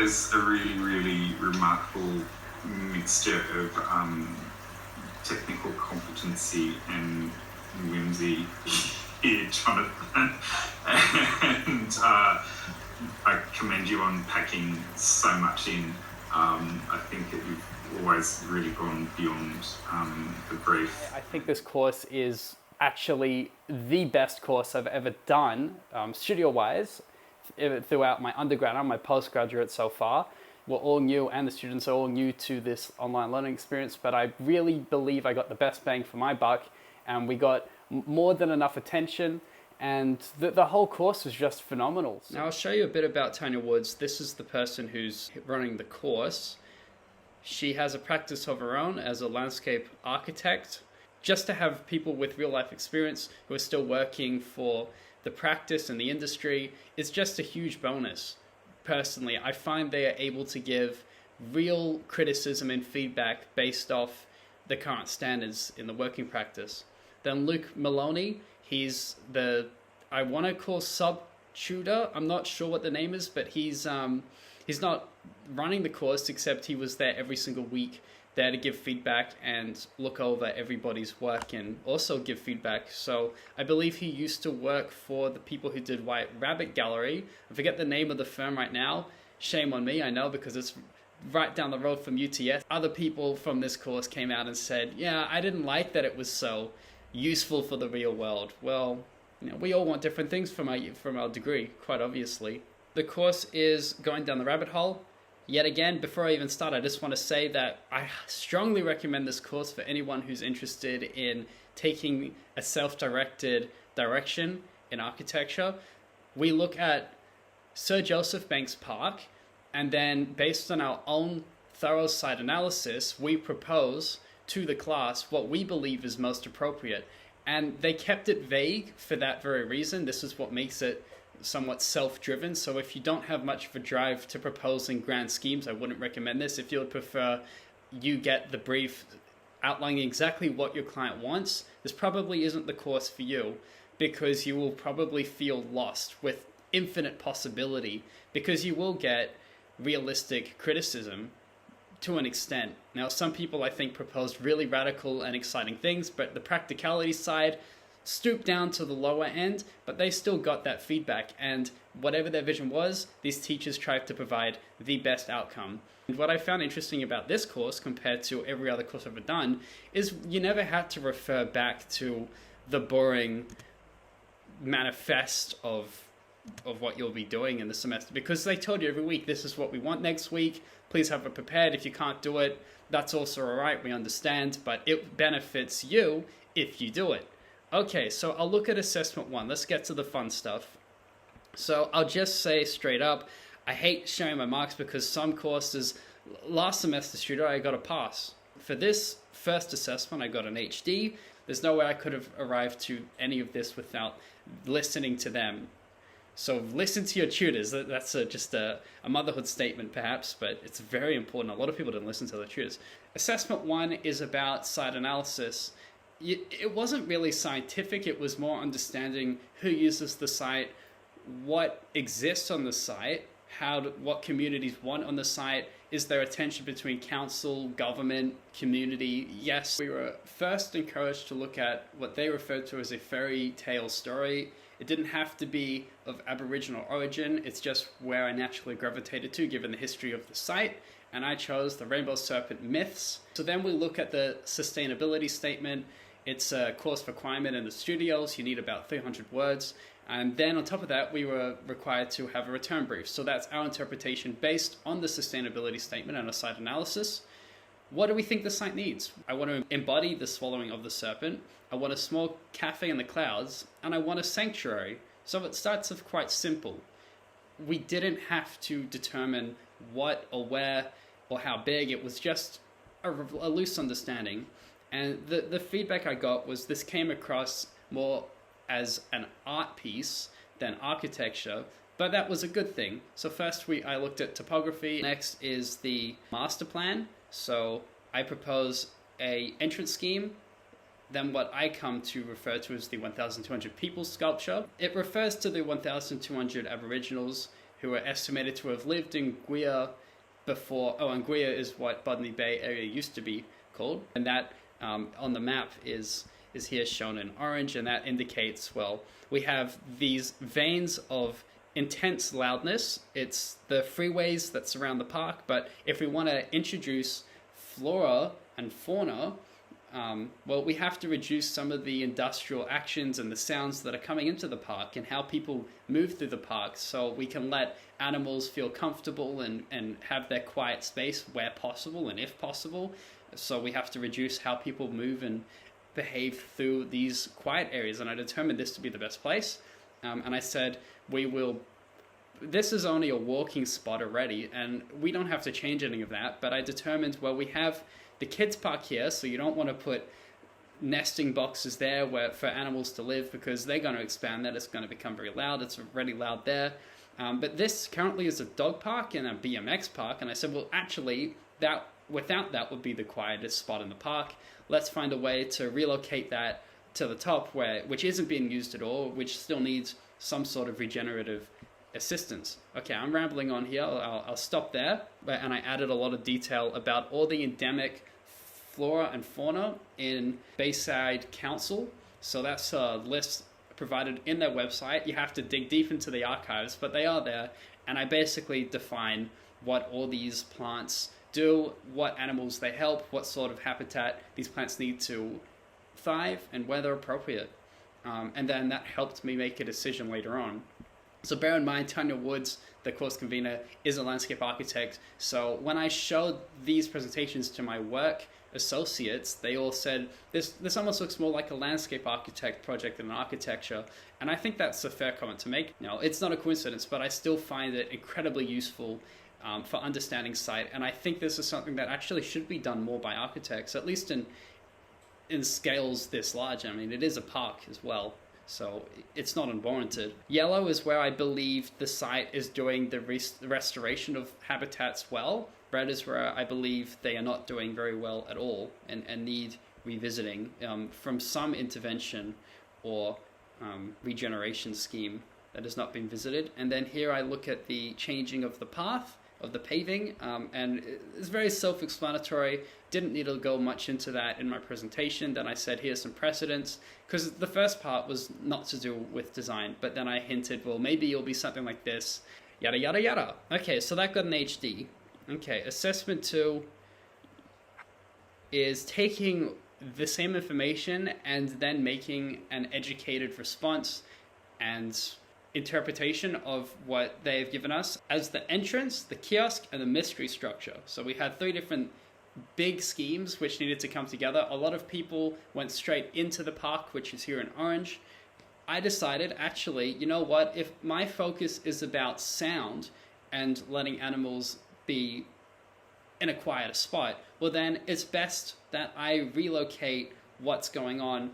there's a really, really remarkable mixture of technical competency and whimsy here, Jonathan. And I commend you on packing so much in. I think that you've always really gone beyond the brief. I think this course is actually the best course I've ever done, studio-wise, throughout my undergrad and my postgraduate so far. We're all new, and the students are all new to this online learning experience, but I really believe I got the best bang for my buck, and we got more than enough attention, and the whole course was just phenomenal. Now I'll show you a bit about Tanya Woods. This is the person who's running the course. She has a practice of her own as a landscape architect. Just to have people with real life experience who are still working for the practice and the industry is just a huge bonus. Personally, I find they are able to give real criticism and feedback based off the current standards in the working practice. Then Luke Maloney, he's the, I want to call sub-tutor. I'm not sure what the name is, but he's not running the course, except he was there every single week, there to give feedback and look over everybody's work and also give feedback. So I believe he used to work for the people who did White Rabbit Gallery. I forget the name of the firm right now. Shame on me, I know, because it's right down the road from UTS. Other people from this course came out and said, yeah, I didn't like that it was so useful for the real world. Well, you know, we all want different things from our degree, quite obviously. The course is going down the rabbit hole. Yet again, before I even start, I just want to say that I strongly recommend this course for anyone who's interested in taking a self-directed direction in architecture. We look at Sir Joseph Banks Park, and then based on our own thorough site analysis, we propose to the class what we believe is most appropriate. And they kept it vague for that very reason. This is what makes it somewhat self-driven. So if you don't have much of a drive to proposing grand schemes, I wouldn't recommend this. If you would prefer you get the brief outlining exactly what your client wants, this probably isn't the course for you, because you will probably feel lost with infinite possibility, because you will get realistic criticism to an extent. Now, some people I think proposed really radical and exciting things, but the practicality side stooped down to the lower end, but they still got that feedback, and whatever their vision was, these teachers tried to provide the best outcome. And what I found interesting about this course compared to every other course I've ever done is you never had to refer back to the boring manifest of what you'll be doing in the semester, because they told you every week, this is what we want next week, please have it prepared. If you can't do it, that's also all right, we understand, but it benefits you if you do it. Okay, so I'll look at assessment one. Let's get to the fun stuff. So I'll just say straight up, I hate sharing my marks because some courses, last semester studio, I got a pass. For this first assessment, I got an HD. There's no way I could have arrived to any of this without listening to them. So listen to your tutors. That's just a motherhood statement perhaps, but it's very important. A lot of people didn't listen to their tutors. Assessment one is about site analysis. It wasn't really scientific, it was more understanding who uses the site, what exists on the site, what communities want on the site, is there a tension between council, government, community? Yes, we were first encouraged to look at what they referred to as a fairy tale story. It didn't have to be of Aboriginal origin, it's just where I naturally gravitated to given the history of the site, and I chose the Rainbow Serpent Myths. So then we look at the sustainability statement. It's a course requirement in the studios. You need about 300 words. And then on top of that, we were required to have a return brief. So that's our interpretation based on the sustainability statement and a site analysis. What do we think the site needs? I want to embody the swallowing of the serpent. I want a small cafe in the clouds. And I want a sanctuary. So it starts off quite simple. We didn't have to determine what or where or how big. It was just a loose understanding. And the feedback I got was this came across more as an art piece than architecture, but that was a good thing. So first I looked at topography. Next is the master plan. So I propose a entrance scheme, then what I come to refer to as the 1,200 people sculpture. It refers to the 1,200 Aboriginals who are estimated to have lived in Guia before. Oh, and Guia is what Botany Bay area used to be called, and that on the map is here shown in orange, and that indicates, well, we have these veins of intense loudness. It's the freeways that surround the park, but if we want to introduce flora and fauna, well, we have to reduce some of the industrial actions and the sounds that are coming into the park and how people move through the park, so we can let animals feel comfortable and have their quiet space where possible and if possible. So we have to reduce how people move and behave through these quiet areas, and I determined this to be the best place. And I said, this is only a walking spot already, and we don't have to change any of that, but I determined, well, we have the kids park here, so you don't want to put nesting boxes there for animals to live, because they're going to expand that. It's going to become very loud. It's already loud there. But this currently is a dog park and a BMX park, and I said, well, actually, without that would be the quietest spot in the park. Let's find a way to relocate that to the top, which isn't being used at all, which still needs some sort of regenerative assistance. Okay, I'm rambling on here. I'll stop there. And I added a lot of detail about all the endemic flora and fauna in Bayside Council. So that's a list provided in their website. You have to dig deep into the archives, but they are there. And I basically define what all these plants do, what animals they help, what sort of habitat these plants need to thrive, and where they're appropriate. And then that helped me make a decision later on. So bear in mind, Tanya Woods, the course convener, is a landscape architect. So when I showed these presentations to my work associates, they all said, this almost looks more like a landscape architect project than an architecture. And I think that's a fair comment to make. No, it's not a coincidence, but I still find it incredibly useful for understanding site. And I think this is something that actually should be done more by architects, at least in scales this large. I mean, it is a park as well, so it's not unwarranted. Yellow is where I believe the site is doing the restoration of habitats well. Red is where I believe they are not doing very well at all and need revisiting from some intervention or regeneration scheme that has not been visited. And then here I look at the changing of the path, of the paving, and it's very self-explanatory. Didn't need to go much into that in my presentation. Then I said, here's some precedents, because the first part was not to do with design, but then I hinted, well, maybe it'll be something like this, yada, yada, yada. Okay, so that got an HD. Okay, assessment 2 is taking the same information and then making an educated response and interpretation of what they've given us as the entrance, the kiosk, and the mystery structure. So we had 3 different big schemes which needed to come together. A lot of people went straight into the park, which is here in orange. I decided, actually, you know what, if my focus is about sound and letting animals be in a quieter spot, well then it's best that I relocate what's going on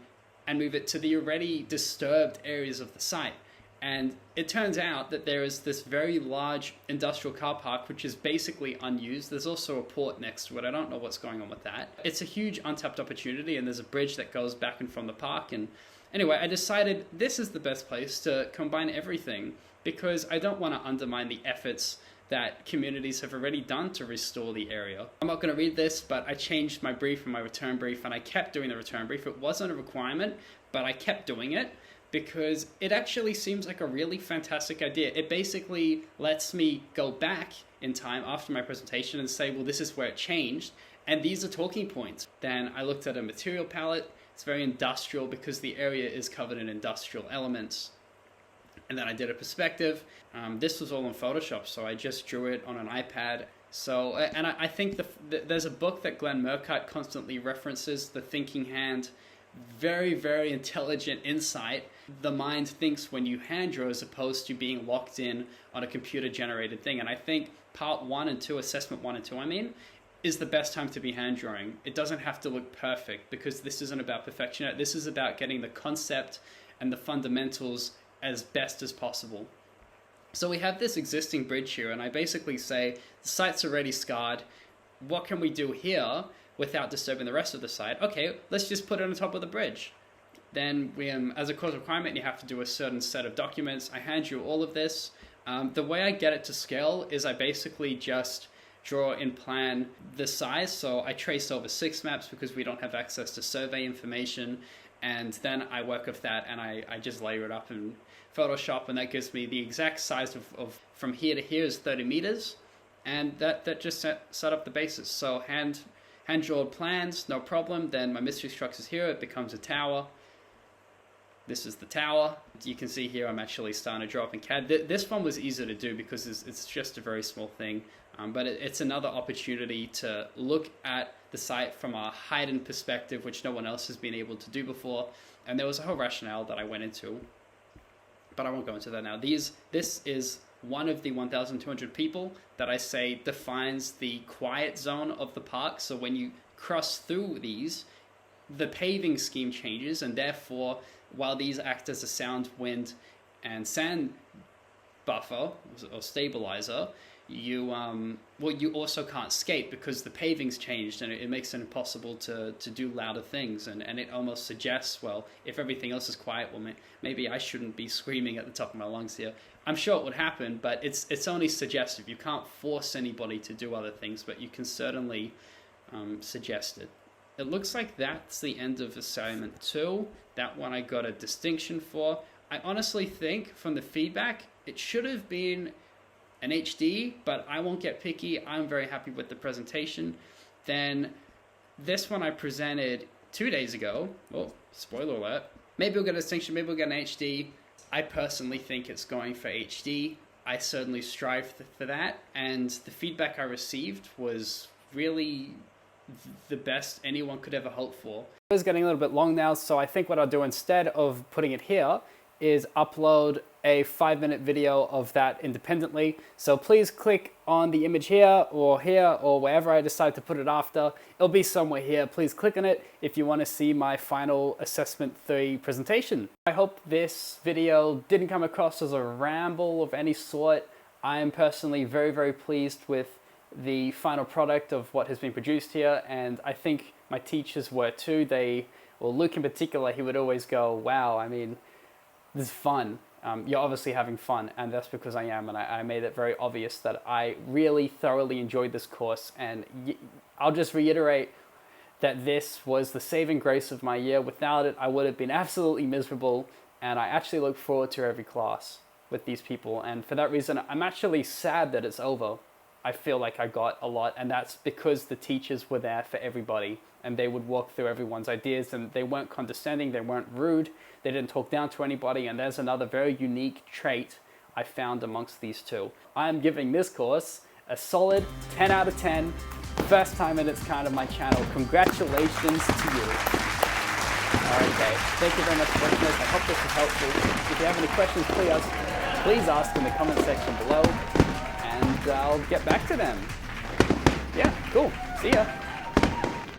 and move it to the already disturbed areas of the site. And it turns out that there is this very large industrial car park which is basically unused. There's also a port next to it. I don't know what's going on with that. It's a huge untapped opportunity, and there's a bridge that goes back and from the park. And anyway, I decided this is the best place to combine everything, because I don't want to undermine the efforts that communities have already done to restore the area. I'm not going to read this, but I changed my brief and my return brief, and I kept doing the return brief. It wasn't a requirement, but I kept doing it because it actually seems like a really fantastic idea. It basically lets me go back in time after my presentation and say, well, this is where it changed, and these are talking points. Then I looked at a material palette. It's very industrial because the area is covered in industrial elements. And then I did a perspective. This was all in Photoshop, so I just drew it on an iPad. So, and I think there's a book that Glenn Murcutt constantly references, The Thinking Hand. Very, very intelligent insight. The mind thinks when you hand draw as opposed to being locked in on a computer-generated thing. And I think part 1 and 2, assessment 1 and 2, is the best time to be hand drawing. It doesn't have to look perfect, because this isn't about perfection. This is about getting the concept and the fundamentals as best as possible. So we have this existing bridge here, and I basically say the site's already scarred. What can we do here without disturbing the rest of the site? Okay, let's just put it on top of the bridge. Then we, as a course requirement, you have to do a certain set of documents. I hand you all of this. The way I get it to scale is I basically just draw in plan the size. So I trace over 6 maps because we don't have access to survey information. And then I work with that and I just layer it up in Photoshop, and that gives me the exact size of from here to here is 30 meters. And that just set up the basis. So hand-drawn plans, no problem. Then my mystery structures here, it becomes a tower. This is the tower. You can see here I'm actually starting to draw up in CAD. This one was easier to do because it's just a very small thing. But it's another opportunity to look at the site from a heightened perspective, which no one else has been able to do before. And there was a whole rationale that I went into, but I won't go into that now. This is one of the 1,200 people that I say defines the quiet zone of the park. So when you cross through these, the paving scheme changes, and therefore, while these act as a sound, wind, and sand buffer or stabilizer, you also can't skate because the paving's changed, and it makes it impossible to do louder things, and it almost suggests, well, if everything else is quiet, well, maybe I shouldn't be screaming at the top of my lungs here. I'm sure it would happen, but it's only suggestive. You can't force anybody to do other things, but you can certainly suggest it. It looks like that's the end of assignment 2. That one I got a distinction for. I honestly think from the feedback, it should have been an HD, but I won't get picky. I'm very happy with the presentation. Then this one I presented 2 days ago. Oh, spoiler alert. Maybe we'll get a distinction, maybe we'll get an HD. I personally think it's going for HD. I certainly strive for that, and the feedback I received was really the best anyone could ever hope for. It's getting a little bit long now, so I think what I'll do instead of putting it here is upload a 5-minute video of that independently. So please click on the image here or wherever I decide to put it after. It'll be somewhere here. Please click on it if you want to see my final assessment 3 presentation. I hope this video didn't come across as a ramble of any sort. I am personally very, very pleased with the final product of what has been produced here, and I think my teachers were too. Luke in particular, he would always go, wow, I mean, this is fun. You're obviously having fun, and that's because I am, and I made it very obvious that I really thoroughly enjoyed this course, and I'll just reiterate that this was the saving grace of my year. Without it, I would have been absolutely miserable, and I actually look forward to every class with these people, and for that reason, I'm actually sad that it's over. I feel like I got a lot, and that's because the teachers were there for everybody, and they would walk through everyone's ideas, and they weren't condescending, they weren't rude, they didn't talk down to anybody, and there's another very unique trait I found amongst these two. I am giving this course a solid 10 out of 10, first time in its kind of my channel. Congratulations to you. Okay, thank you very much for watching this. I hope this was helpful. If you have any questions, please ask in the comment section below, and I'll get back to them. Yeah, cool. See ya.